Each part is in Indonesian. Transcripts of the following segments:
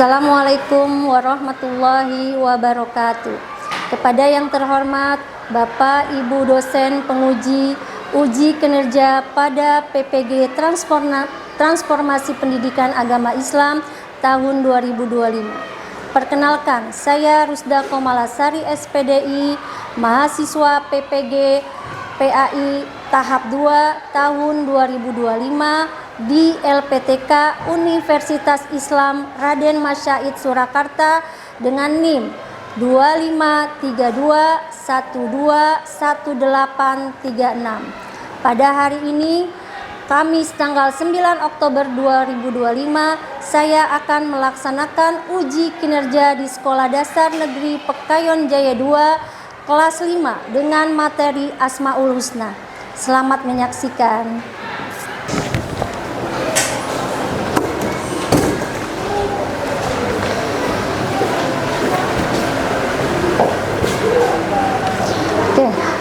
Assalamualaikum warahmatullahi wabarakatuh. Kepada yang terhormat Bapak Ibu dosen penguji uji kinerja pada PPG Transformasi Pendidikan Agama Islam tahun 2025. Perkenalkan, saya Rusda Komalasari SPDI, mahasiswa PPG PAI tahap 2 tahun 2025 di LPTK Universitas Islam Raden Masyaid Surakarta dengan NIM 2532121836. Pada hari ini, Kamis tanggal 9 Oktober 2025, saya akan melaksanakan uji kinerja di Sekolah Dasar Negeri Pekayon Jaya 2 kelas 5 dengan materi Asmaul Husna. Selamat menyaksikan.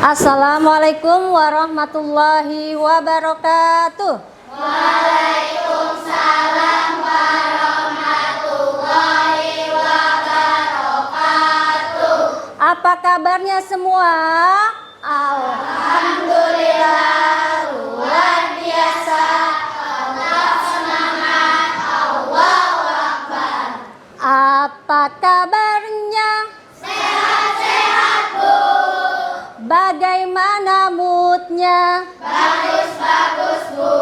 Assalamualaikum warahmatullahi wabarakatuh. Waalaikumsalam warahmatullahi wabarakatuh. Apa kabarnya semua? Alhamdulillah, luar biasa. Allah semangat, Allahu Akbar. Apa kabarnya? Sehat-sehat, Bu. Bagaimana moodnya? Bagus-bagus, Bu.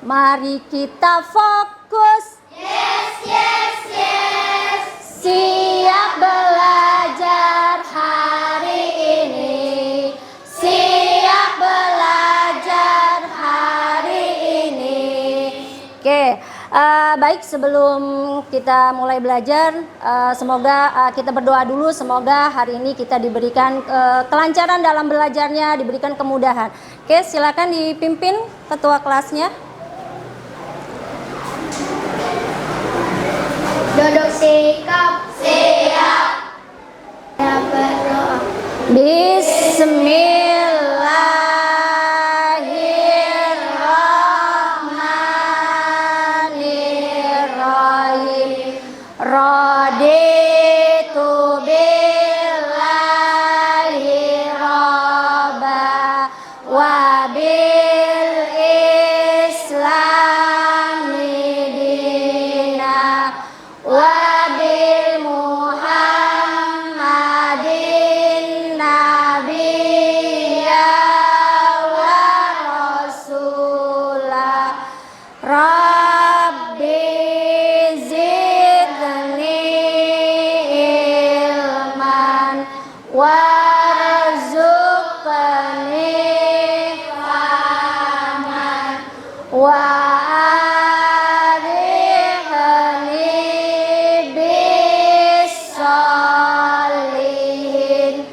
Mari kita fokus. Yes, yes, yes. Siap belajar hari ini. Siap belajar hari ini. Oke, baik, sebelum kita mulai belajar, semoga kita berdoa dulu. Semoga hari ini kita diberikan kelancaran dalam belajarnya, diberikan kemudahan. Oke, silakan dipimpin ketua kelasnya. Duduk sikap. Siap. Ya, berdoa. Bismillahirrahmanirrahim. Raditu billahi robba wa bil islami dina wa bil muhammadin nabiyya wa rasulah. Rabbi zidni ilman warzuqni fahman wa arihni bis-sholihin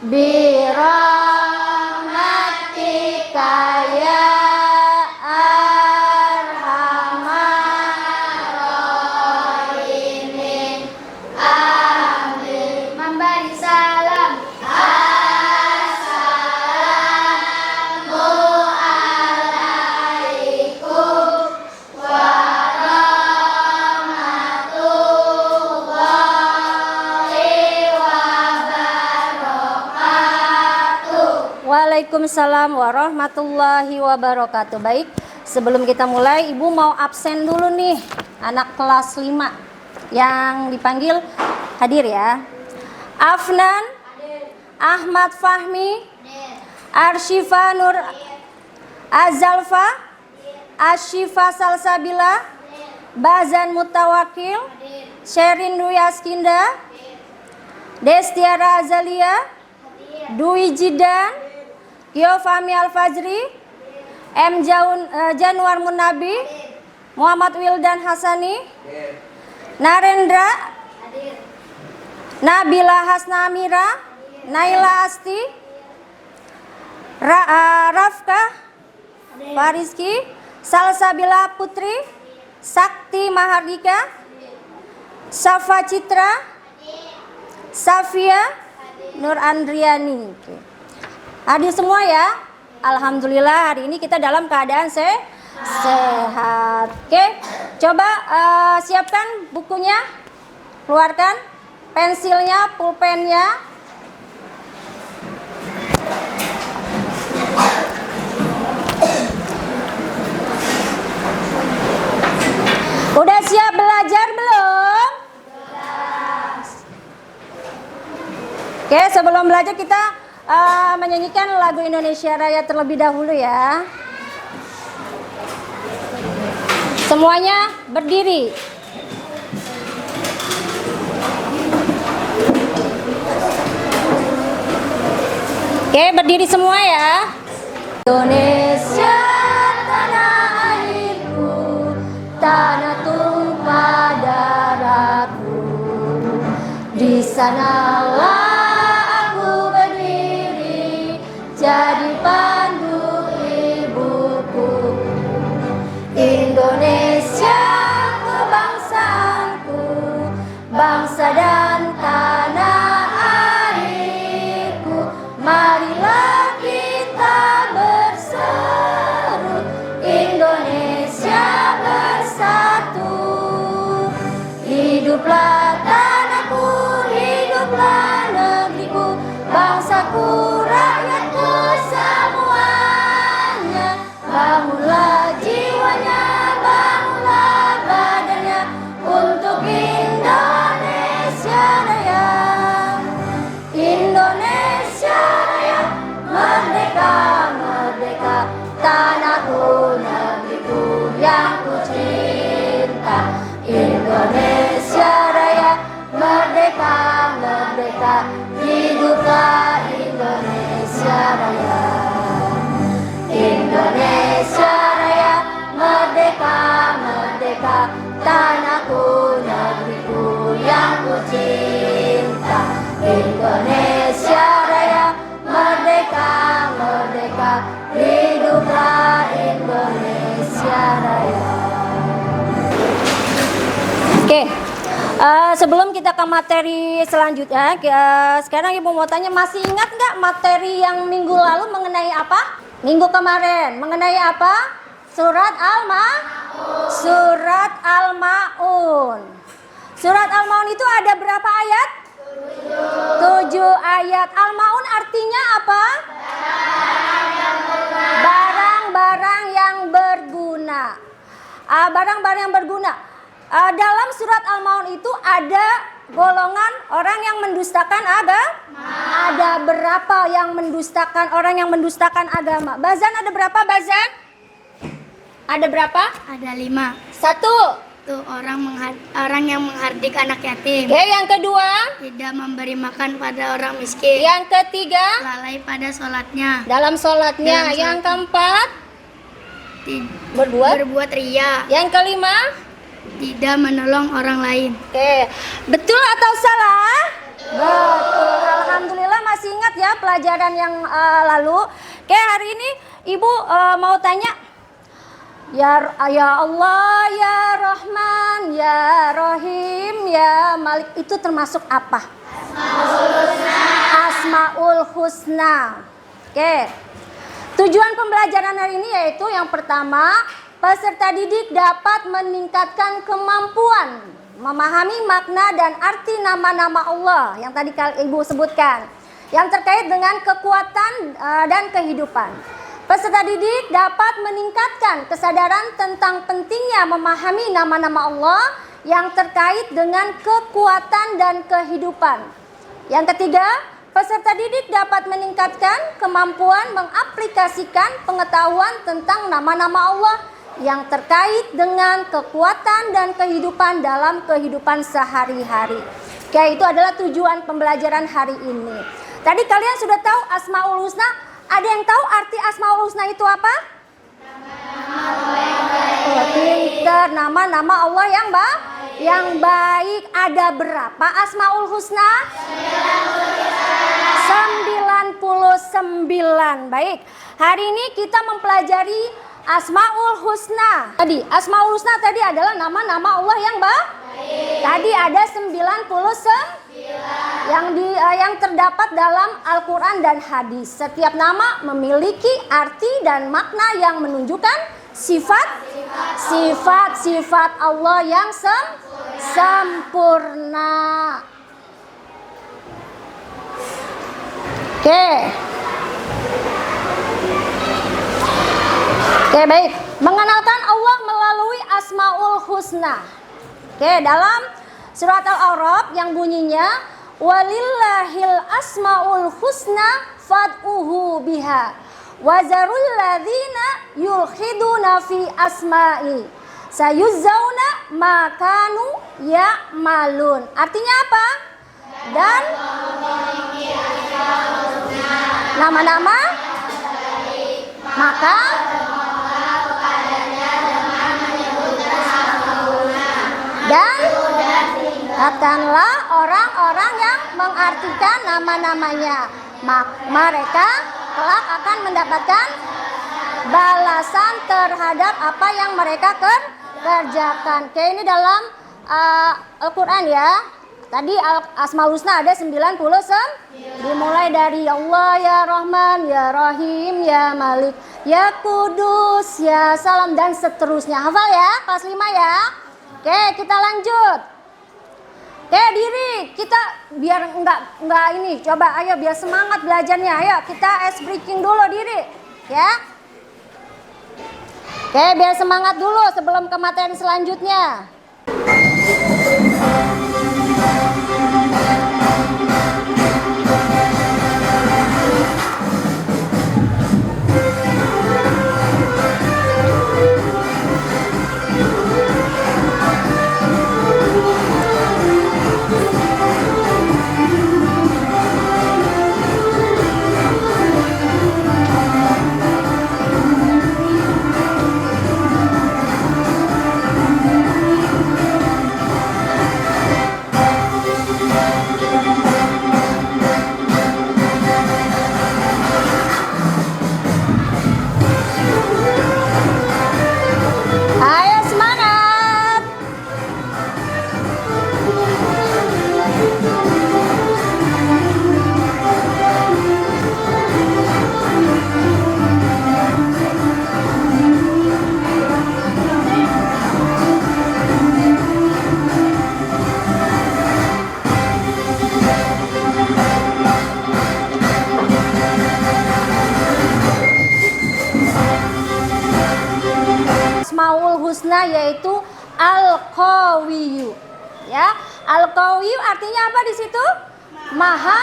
birahmatika ya arhamar rahimin. Amin. Memberi salam. Assalamualaikum warahmatullahi wabarakatuh. Waalaikumsalam warahmatullahi wabarakatuh. Baik, sebelum kita mulai, Ibu mau absen dulu nih. Anak kelas 5 yang dipanggil hadir ya. Afnan, Ahmad Fahmi, Arshifa Nur Azalfa, Ashifa Salsabila, Bazan Mutawakil, Sherin Dwi Askinda, Destiara Azalia, Dwi Jidan, Giovanni Al-Fajri, Januar Munabi, Muhammad Wildan Hasani, Narendra, Nabila Hasna Amira, Naila Asti, Rafka Fariski, Salsabila Putri, Sakti Mahardika, Safa Citra, Safia Nur Andriani. Hadir semua ya. Alhamdulillah hari ini kita dalam keadaan sehat. Oke, coba siapkan bukunya. Keluarkan pensilnya, pulpennya. Udah siap belajar belum? Oke, sebelum belajar kita menyanyikan lagu Indonesia Raya terlebih dahulu ya. Semuanya berdiri. Oke, berdiri semua ya. Indonesia tanah airku, tanah tumpah darahku. Di sanalah aku berdiri, jadi pandu ibuku. Indonesia kebangsaanku, bangsa dan tanah airku. Marilah kita berseru, Indonesia bersatu. Hiduplah tanahku, hiduplah negeriku, bangsaku, rakyatku semuanya. Bangunlah jiwanya, bangunlah badannya untuk Indonesia Raya. Indonesia Raya, merdeka, merdeka, tanahku, negeriku yang ku cinta. Indonesia Raya, merdeka, merdeka, hiduplah Indonesia Raya. Indonesia Raya, merdeka, merdeka, tanahku, negeriku yang ku cinta. Indonesia Raya, merdeka, merdeka, hiduplah Indonesia Raya. Oke, sebelum kita ke materi selanjutnya, sekarang Ibu mau tanya, masih ingat nggak materi yang minggu lalu mengenai apa? Minggu kemarin mengenai apa? Surat Al-Maun. Surat Al-Maun itu ada berapa ayat? 7 ayat. Al-Maun artinya apa? Barang-barang yang berguna. Barang-barang yang berguna. Dalam surat Al-Maun itu ada golongan orang yang mendustakan agama. Ada berapa yang mendustakan, orang yang mendustakan agama? Bazan ada berapa, Bazan? Ada berapa? Ada 5. 1. Tuh orang yang menghardik anak yatim. Oke, yang kedua? Tidak memberi makan pada orang miskin. Yang ketiga? Lalai pada sholatnya. Dalam sholatnya. Dalam Yang keempat? Berbuat ria. Yang kelima? Tidak menolong orang lain. Oke, betul atau salah? Betul. Alhamdulillah masih ingat ya pelajaran yang lalu. Oke, hari ini Ibu mau tanya. Ya Allah, ya Rahman, ya Rahim, ya Malik, itu termasuk apa? Asmaul Husna. Oke. Tujuan pembelajaran hari ini yaitu yang pertama, peserta didik dapat meningkatkan kemampuan memahami makna dan arti nama-nama Allah yang tadi Ibu sebutkan, yang terkait dengan kekuatan dan kehidupan. Peserta didik dapat meningkatkan kesadaran tentang pentingnya memahami nama-nama Allah yang terkait dengan kekuatan dan kehidupan. Yang ketiga, peserta didik dapat meningkatkan kemampuan mengaplikasikan pengetahuan tentang nama-nama Allah yang terkait dengan kekuatan dan kehidupan dalam kehidupan sehari-hari. Oke, itu adalah tujuan pembelajaran hari ini. Tadi kalian sudah tahu Asmaul Husna. Ada yang tahu arti Asmaul Husna itu apa? Pinter, nama-nama Allah yang baik. Ada berapa Asmaul Husna? 99. Baik. Hari ini kita mempelajari Asmaul Husna. Asmaul Husna tadi adalah nama-nama Allah yang baik. Tadi ada 99 yang terdapat dalam Al-Quran dan hadis. Setiap nama memiliki arti dan makna yang menunjukkan sifat Allah yang sempurna. sempurna. Oke. Oke, baik. Mengenalkan Allah melalui Asmaul Husna. Oke, dalam surat Al-A'raf yang bunyinya walillahil asmaul husna fad'uhu biha wazarul ladzina yulhiduna fi asma'i sayuzzauna ma kanu ya'malun. Artinya apa? Dan nama-nama maka dan katakanlah orang-orang yang mengartikan nama-namanya, mereka kelak akan mendapatkan balasan terhadap apa yang mereka kerjakan. Oke, ini dalam Al-Quran ya. Tadi Asmaul Husna ada 90 dimulai dari ya Allah, ya Rahman, ya Rahim, ya Malik, ya Kudus, ya Salam dan seterusnya. Hafal ya, kelas 5 ya. Oke, kita lanjut. Oke, diri kita biar enggak ini, coba ayo biar semangat belajarnya. Ayo kita ice breaking dulu diri, ya. Oke, biar semangat dulu sebelum ke materi selanjutnya. Ayo semangat. Asmaul Husna yaitu Al-Qawiyyu. Ya, Al-Qawiyyu artinya apa di situ? Maha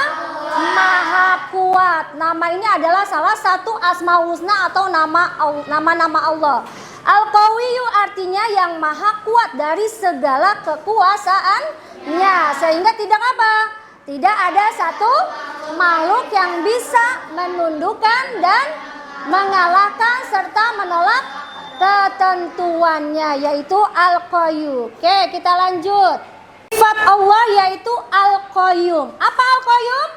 kuat. Nama ini adalah salah satu Asmaul Husna atau nama-nama Allah. Al-Qawiyyu artinya yang maha kuat dari segala kekuasaannya, sehingga tidak apa? Tidak ada satu makhluk yang bisa menundukkan dan mengalahkan serta menolak ketentuannya, yaitu Al-Qayyum. Oke, kita lanjut. Sifat Allah yaitu Al-Qayyum. Apa Al-Qayyum?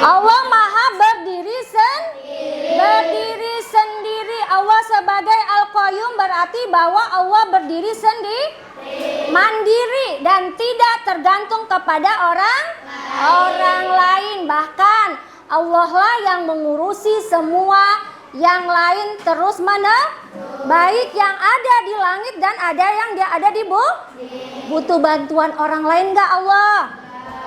Allah maha berdiri sendiri. Allah sebagai Al-Qayyum berarti bahwa Allah berdiri sendiri, mandiri dan tidak tergantung kepada orang lain. Bahkan Allah lah yang mengurusi semua yang lain terus baik yang ada di langit dan ada yang ada di bumi. Butuh bantuan orang lain enggak Allah?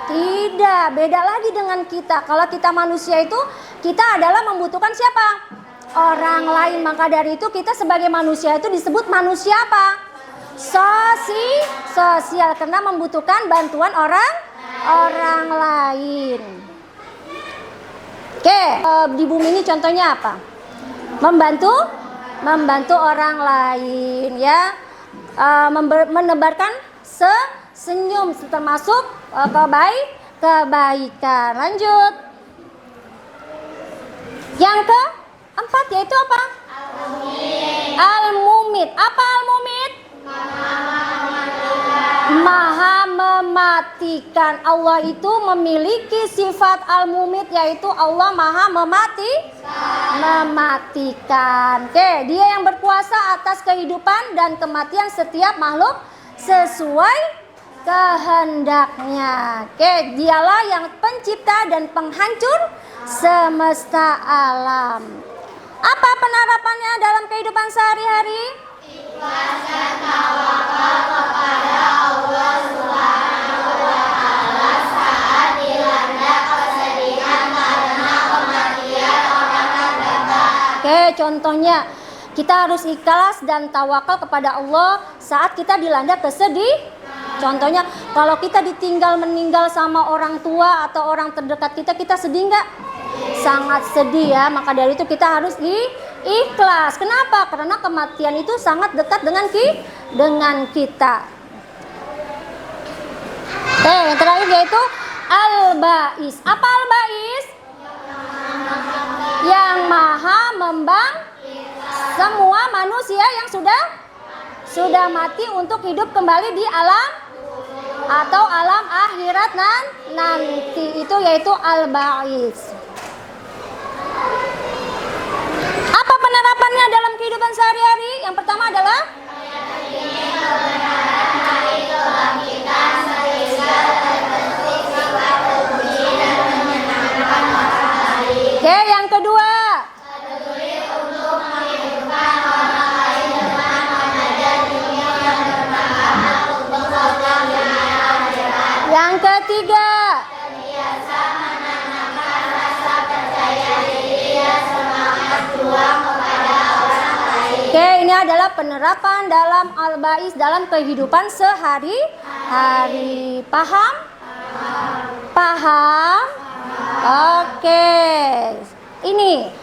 Tidak, beda lagi dengan kita. Kalau kita manusia itu kita adalah membutuhkan siapa? Orang lain. Maka dari itu kita sebagai manusia itu disebut manusia apa? Sosial, karena membutuhkan bantuan orang lain. Oke, di bumi ini contohnya apa? Membantu orang lain, ya, menebarkan senyum termasuk kebaikan. Lanjut. Yang keempat yaitu apa? Al-Mumit. Apa Al-Mumit? Maha mematikan. Allah itu memiliki sifat Al-Mumit, yaitu Allah maha mematikan. Oke, dia yang berkuasa atas kehidupan dan kematian setiap makhluk sesuai kehendaknya. Oke, dialah yang pencipta dan penghancur semesta alam. Apa penerapannya dalam kehidupan sehari-hari? Oke, contohnya kita harus ikhlas dan tawakal kepada Allah saat kita dilanda kesedih. Contohnya, kalau kita ditinggal meninggal sama orang tua atau orang terdekat kita, kita sedih nggak? Sangat sedih ya. Maka dari itu kita harus ikhlas. Kenapa? Karena kematian itu sangat dekat dengan kita. Yang terakhir yaitu al-ba'is. Apa al-ba'is? Yang maha semua manusia yang sudah mati untuk hidup kembali di alam atau alam akhirat nanti, itu yaitu al-ba'is. Apa penerapannya dalam kehidupan sehari-hari? Yang pertama adalah oke, yang kedua yang ketiga oke, ini adalah penerapan dalam al-ba'is dalam kehidupan sehari-hari. Paham? Paham? Oke. Ini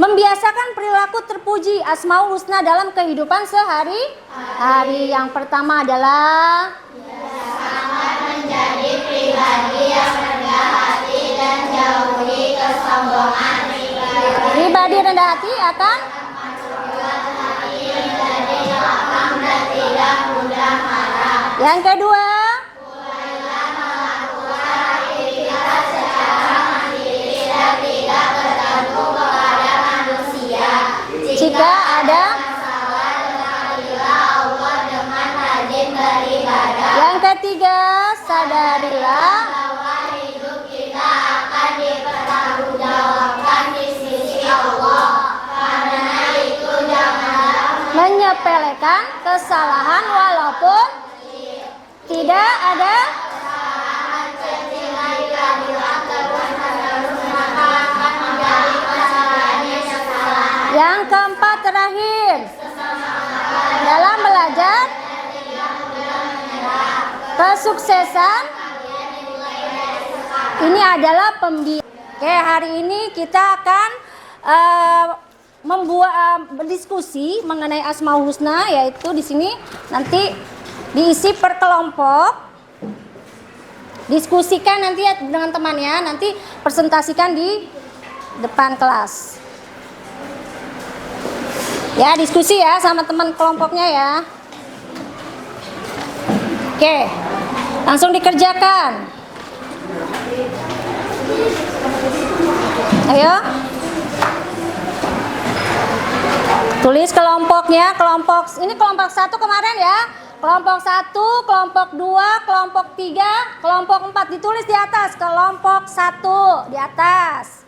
membiasakan perilaku terpuji Asmaul Husna dalam kehidupan sehari-hari. Yang pertama adalah biasakan menjadi pribadi yang rendah hati dan jauhi kesombongan. Pribadi rendah hati akan menjadi lapang dan tidak mudah marah. Yang kedua, mulailah melakukan aktivitas secara mandiri dan tidak bergantung kepada manusia. Jika ada masalah, kenalilah Allah dengan rajin beribadah. Yang ketiga, sadarilah bahwa hidup kita akan dipertanggungjawabkan di sisi Allah. Karena itu janganlah menyepelekan kesalahan walaupun tidak ada kesalahan kecil bila terus maka akan menjadi kesalahannya kesalahan. Yang keempat terakhir, dalam belajar kesuksesan ini adalah pembiayaan. Oke, hari ini kita akan berdiskusi mengenai Asmaul Husna, yaitu di sini nanti diisi per kelompok. Diskusikan nanti ya dengan temannya, nanti presentasikan di depan kelas. Ya, diskusi ya sama teman kelompoknya ya. Oke, langsung dikerjakan. Ayo. Tulis kelompoknya, ini kelompok 1 kemarin ya. Kelompok 1, kelompok 2, kelompok 3, kelompok 4 ditulis di atas. Kelompok 1 di atas.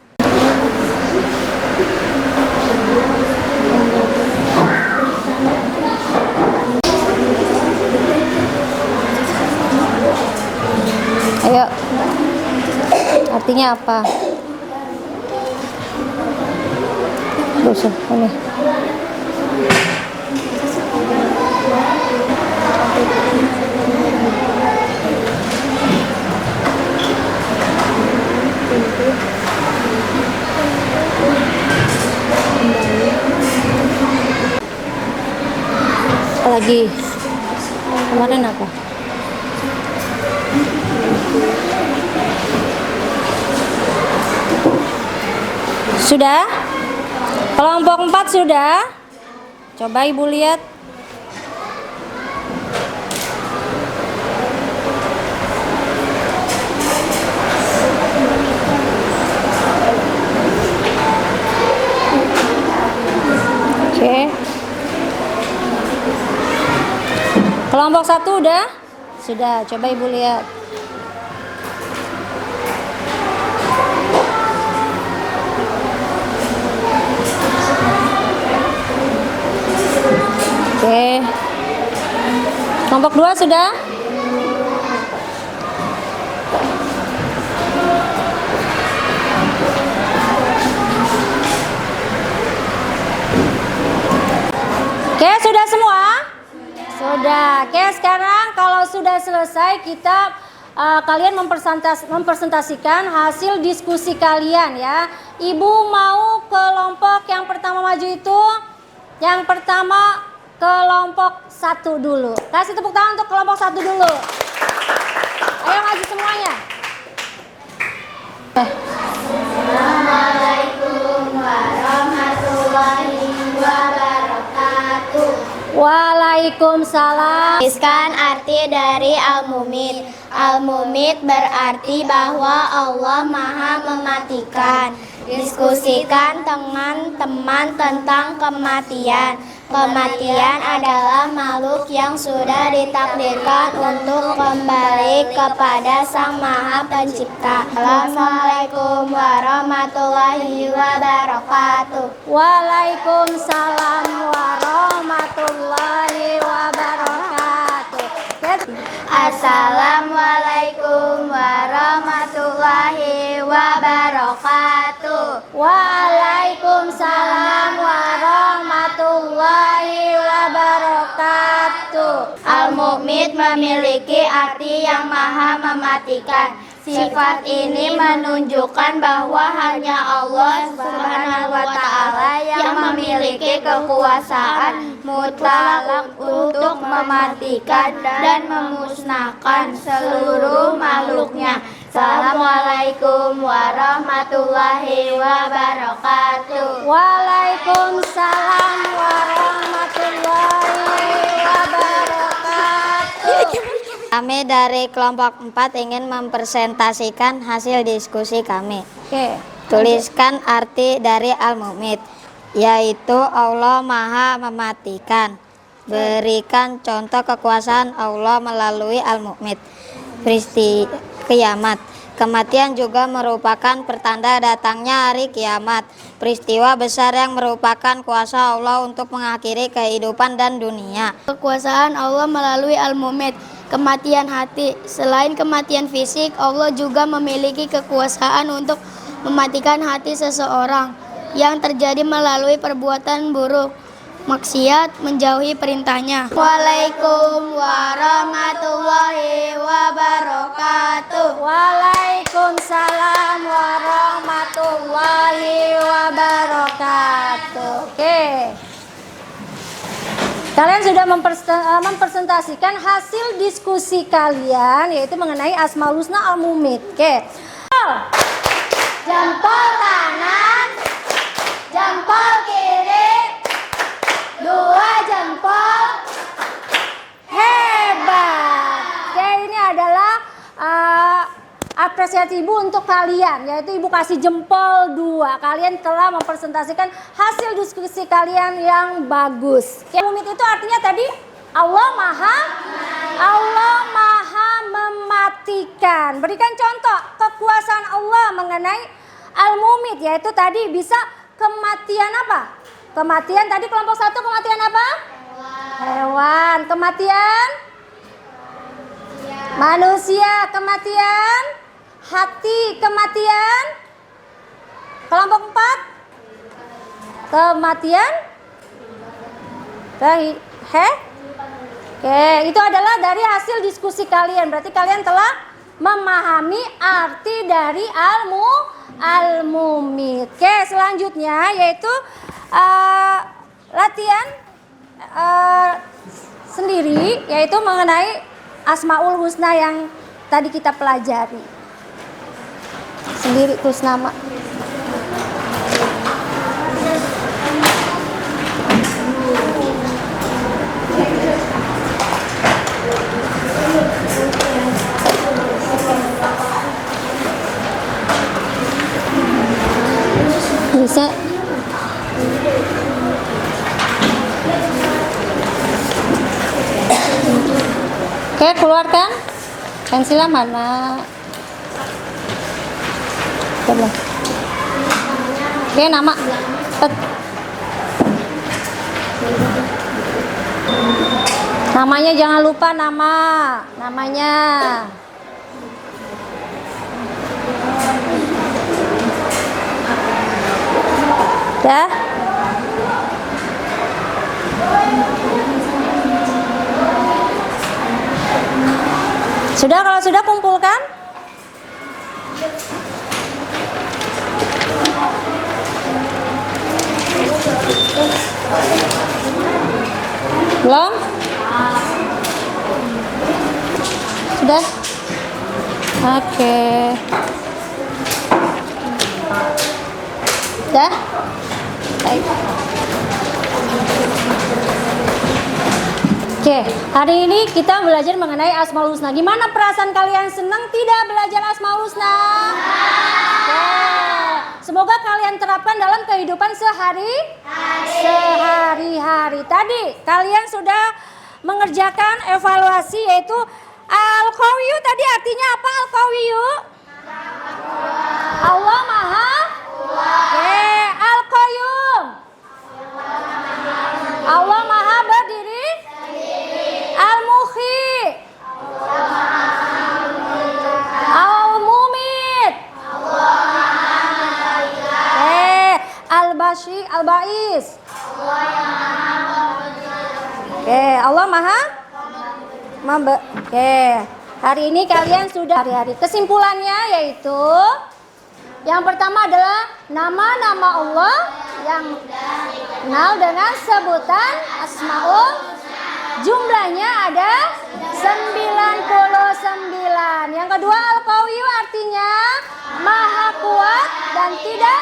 Ayo. Artinya apa? Dosa, ini. Lagi kemarin apa? Sudah? Kelompok 4 sudah? Coba Ibu lihat. Oke. Kelompok 1 udah? Sudah, coba Ibu lihat. Oke. Kelompok 2 sudah? Oke, sudah semua? Sudah. Oke, sekarang kalau sudah selesai kita kalian mempresentasikan hasil diskusi kalian ya. Ibu mau kelompok yang pertama maju itu? Yang pertama kelompok 1 dulu. Kasih tepuk tangan untuk kelompok 1 dulu. Ayo maju semuanya. Assalamualaikum warahmatullahi wabarakatuh. Waalaikumsalam. Tuliskan arti dari al-mumit. Al-mumit berarti bahwa Allah Maha mematikan. Diskusikan dengan teman tentang kematian. Kematian adalah makhluk yang sudah ditakdirkan untuk kembali kepada Sang Maha Pencipta. Assalamualaikum warahmatullahi wabarakatuh. Waalaikumsalam warahmatullahi wabarakatuh. Assalamualaikum warahmatullahi wabarakatuh. Waalaikumsalam warahmatullahi wabarakatuh. Al-Mu'min memiliki arti yang maha mematikan. Sifat ini menunjukkan bahwa hanya Allah Subhanahu wa Ta'ala yang memiliki kekuasaan mutlak untuk mematikan dan memusnahkan seluruh makhluknya. Assalamualaikum warahmatullahi wabarakatuh. Waalaikumsalam warahmatullahi wabarakatuh. Kami dari kelompok 4 ingin mempresentasikan hasil diskusi kami. Oke. Tuliskan arti dari al-mumit, yaitu Allah Maha mematikan. Berikan contoh kekuasaan Allah melalui al-mumit. Peristiwa kiamat. Kematian juga merupakan pertanda datangnya hari kiamat. Peristiwa besar yang merupakan kuasa Allah untuk mengakhiri kehidupan dan dunia. Kekuasaan Allah melalui al-mumit, kematian hati. Selain kematian fisik, Allah juga memiliki kekuasaan untuk mematikan hati seseorang yang terjadi melalui perbuatan buruk, maksiat, menjauhi perintahnya. Waalaikumsalam warahmatullahi wabarakatuh. Waalaikumsalam warahmatullahi wabarakatuh. Oke. Kalian sudah mempresentasikan hasil diskusi kalian, yaitu mengenai Asmaul Husna Al-Mumit. Oke. Jempol kanan, jempol kiri, 2 jempol. Hebat. Oke, ini adalah apresiasi ibu untuk kalian, yaitu ibu kasih jempol 2. Kalian telah mempresentasikan hasil diskusi kalian yang bagus. Mumit itu artinya tadi Allah Maha mematikan. Berikan contoh kekuasaan Allah mengenai al-mumit, yaitu tadi bisa kematian apa? Kematian tadi kelompok 1 kematian apa? Hewan. Kematian? Manusia. Kematian? Hati. Kematian? Kelompok 4? Kematian? Oke, itu adalah dari hasil diskusi kalian. Berarti kalian telah memahami arti dari al-mumit. Oke, selanjutnya yaitu latihan sendiri, yaitu mengenai Asmaul Husna yang tadi kita pelajari. Sendiri terus nama. Bisa. Oke, keluarkan. Pensilnya mana? Coba. Oke, nama. Namanya jangan lupa namanya. Ya. Sudah, kalau sudah kumpulkan. Belum? Sudah? Oke. Sudah? Baik. Oke, hari ini kita belajar mengenai Asmaul Husna. Gimana perasaan kalian, senang tidak belajar Asmaul Husna? Oke. Semoga kalian terapkan dalam kehidupan sehari-hari. Tadi kalian sudah mengerjakan evaluasi, yaitu Al-Qawiyu. Tadi artinya apa Al-Qawiyu? Allah Maha. Oke, Al-Qayyum. Allah Maha berdiri. Al-Muhyi. Al-Mumit. Al-Basyi, Al-Ba'is. Oke, Allah Maha. Oke, hari ini kalian sudah hari-hari. Kesimpulannya yaitu yang pertama adalah nama-nama Allah yang dikenal dengan sebutan Asmaul. Jumlahnya ada 99. Yang kedua Al-Qawiyu artinya Maha kuat dan tidak.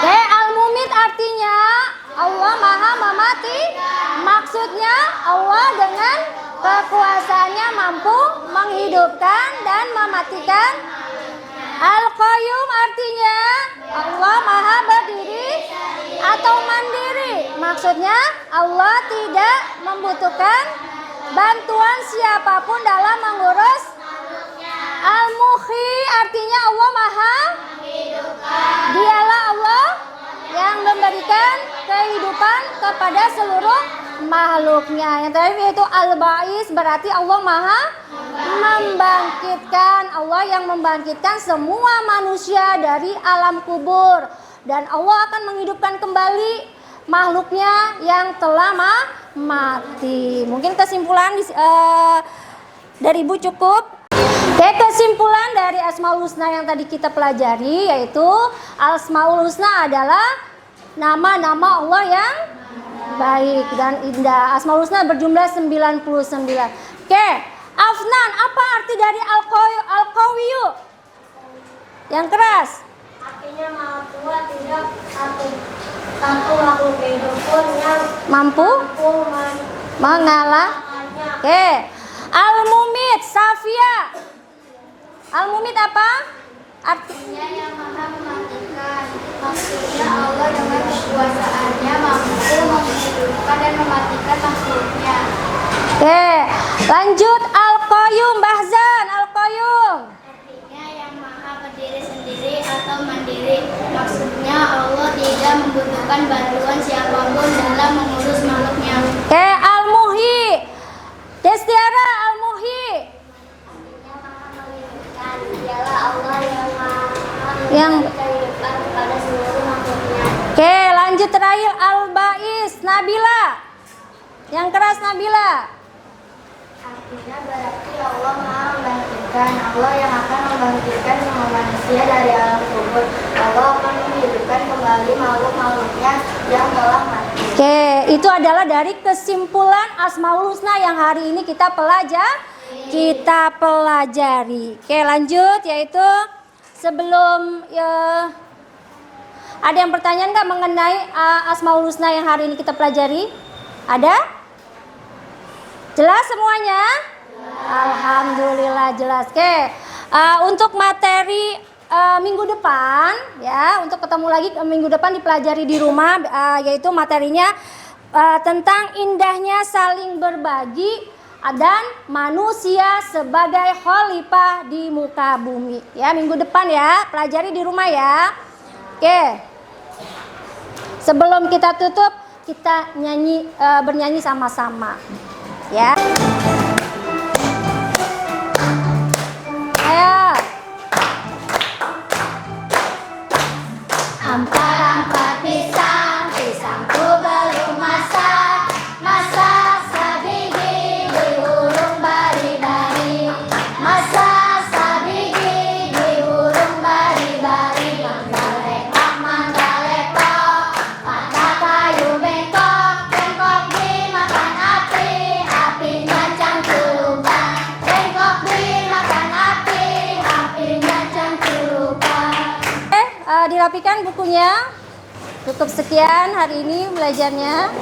Oke, Al-Mumit artinya Allah Maha memati. Maksudnya Allah dengan kekuasaannya mampu menghidupkan dan mematikan. Al-Qayyum artinya Allah Maha berdiri atau mandiri. Maksudnya Allah tidak membutuhkan bantuan siapapun dalam mengurus. Al-Muhyi artinya Allah Maha. Dialah Allah yang memberikan kehidupan kepada seluruh makhluknya. Yang terakhir yaitu Al-Ba'is berarti Allah Maha membangkitkan. Allah yang membangkitkan semua manusia dari alam kubur, dan Allah akan menghidupkan kembali makhluknya yang telah mati. Mungkin kesimpulan dari Ibu cukup. Oke, kesimpulan dari Asmaul Husna yang tadi kita pelajari yaitu Asmaul Husna adalah nama-nama Allah yang baik dan indah. Asmaul Husna berjumlah 99. Oke, Afnan, apa arti dari Al-Qawiyu? Yang keras. Artinya maha kuat, tidak satu makhluk hidup pun yang Mampu mengalah. Oke. Al-Mumit, Safia. Al-Mumit apa? Artinya yang maha mematikan. Maksudnya Allah dengan kekuasaannya mampu menghidupkan dan mematikan makhluknya. Oke, lanjut Al-Qayyum, Bahzan, Al-Qayyum. Artinya yang maha berdiri sendiri atau mandiri. Maksudnya Allah tidak membutuhkan bantuan siapapun dalam mengurus makhluknya. Oke, Al-Muhyi. Destiara, Al-Muhyi. Dialah Allah yang maha Yang kehidupan kepada seluruh makhluknya. Oke, lanjut terakhir Al-Ba'is, Nabila. Yang keras Nabila. Artinya berarti Allah maha membangkitkan. Allah yang akan membangkitkan semua manusia dari alam kubur. Allah akan menghidupkan kembali makhluk-makhluknya yang telah mati. Oke, itu adalah dari kesimpulan Asmaul Husna yang hari ini kita pelajari. Oke, lanjut yaitu sebelum ada yang pertanyaan nggak mengenai Asmaul Husna yang hari ini kita pelajari? Ada? Jelas semuanya? Alhamdulillah jelas. Oke, untuk materi minggu depan ya, untuk ketemu lagi minggu depan dipelajari di rumah, yaitu materinya tentang indahnya saling berbagi dan manusia sebagai khalifah di muka bumi ya, minggu depan ya, pelajari di rumah ya. Oke, sebelum kita tutup kita nyanyi bernyanyi sama-sama. Ya. Ayo. Ampar-ampar pisang, pisangku belum masak, masak sabigi diurung bari-bari, masak sabigi diurung bari-bari, manggalek-manggalekok, patah kayu bengkok, bengkok dimakan api, apinya cangkulupan, bengkok dimakan api, apinya cangkulupan. Dirapikan bukunya. Cukup sekian hari ini belajarnya.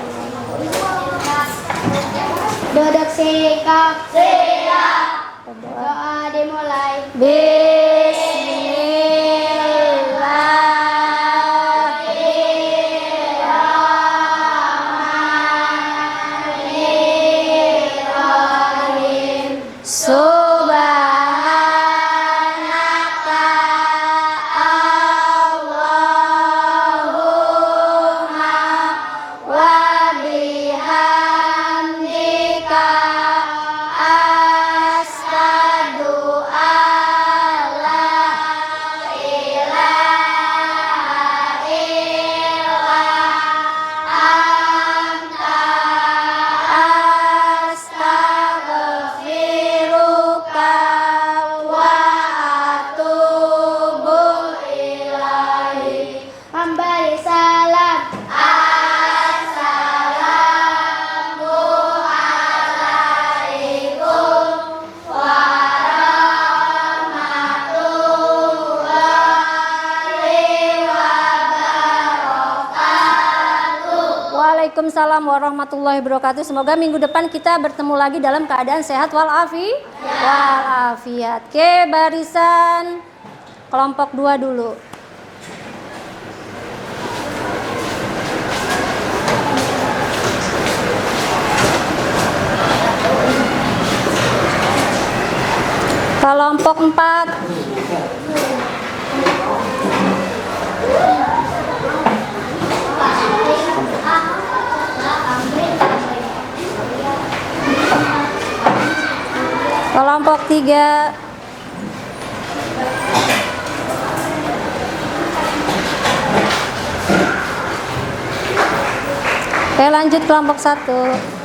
Duduk sikap. Siap. Doa dimulai. Bismillahirrahmanirrahim. Subhanaka Allahumma wa bihamdika asyhadu an la ilaha illa anta astaghfiruka wa atubu ilaik. Memberi salam. Assalamualaikum warahmatullahi wabarakatuh. Waalaikumsalam warahmatullahi wabarakatuh. Semoga minggu depan kita bertemu lagi dalam keadaan sehat walafiat. Oke, barisan kelompok 2 dulu. Kelompok 4. Kelompok 3. Oke, lanjut kelompok 1.